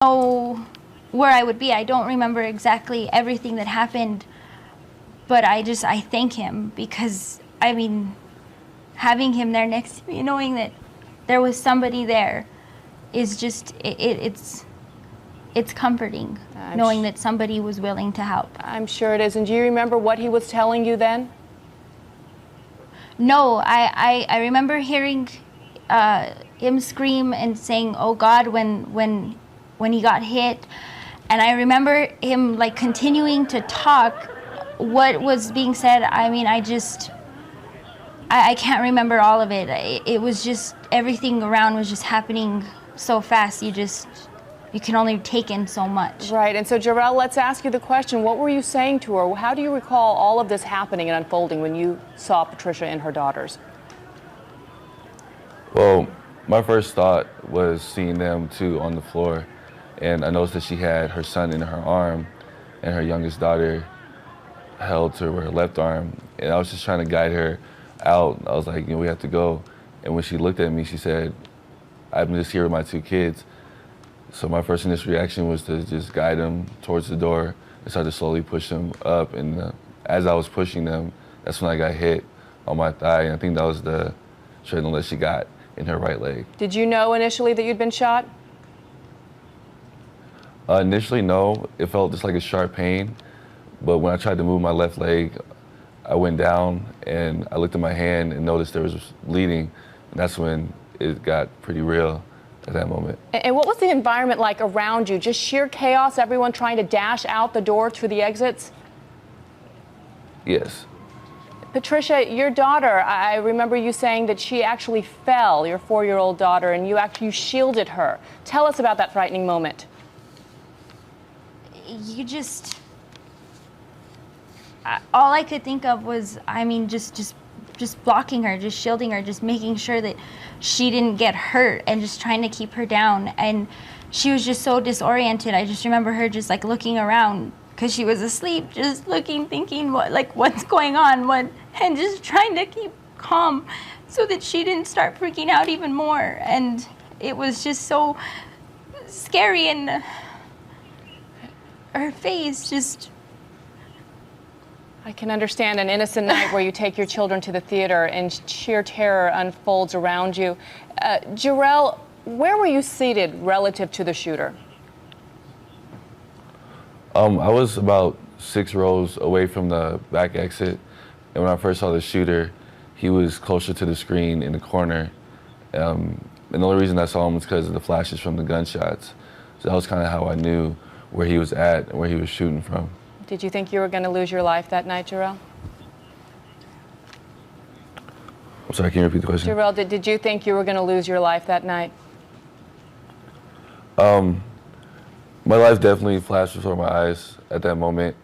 know where I would be. I don't remember exactly everything that happened, but I thank him, because, I mean, having him there next to me, knowing that there was somebody there is just, it's comforting, knowing that somebody was willing to help. I'm sure it is. And do you remember what he was telling you then? No, I remember hearing him scream and saying, "Oh God," when he got hit. And I remember him like continuing to talk what was being said. I mean, I can't remember all of it. It was just, everything around was just happening so fast. You can only take in so much. Right. And so, Jarrell, let's ask you the question. What were you saying to her? How do you recall all of this happening and unfolding when you saw Patricia and her daughters? Well, my first thought was seeing them two on the floor, and I noticed that she had her son in her arm and her youngest daughter held to her left arm, and I was just trying to guide her out. I was like, we have to go. And when she looked at me, she said, "I'm just here with my two kids." So my first initial reaction was to just guide them towards the door and start to slowly push them up. And as I was pushing them, that's when I got hit on my thigh. And I think that was the shrapnel that she got in her right leg. Did you know initially that you'd been shot? Initially, no. It felt just like a sharp pain. But when I tried to move my left leg, I went down and I looked at my hand and noticed there was bleeding. And that's when it got pretty real at that moment. And what was the environment like around you? Just sheer chaos, everyone trying to dash out the door through the exits? Yes. Patricia, your daughter, I remember you saying that she actually fell, your 4-year-old daughter, and you shielded her. Tell us about that frightening moment. All I could think of was, I mean, just blocking her, just shielding her, just making sure that she didn't get hurt, and just trying to keep her down. And she was just so disoriented. I just remember her just like looking around because she was asleep, just looking, thinking what's going on, and just trying to keep calm so that she didn't start freaking out even more. And it was just so scary, and her face just... I can understand an innocent night where you take your children to the theater and sheer terror unfolds around you. Jarrell, where were you seated relative to the shooter? I was about 6 rows away from the back exit. And when I first saw the shooter, he was closer to the screen in the corner. And the only reason I saw him was because of the flashes from the gunshots. So that was kind of how I knew where he was at and where he was shooting from. Did you think you were going to lose your life that night, Jarrell? I'm sorry, can you repeat the question? Jarrell, did you think you were going to lose your life that night? My life definitely flashed before my eyes at that moment.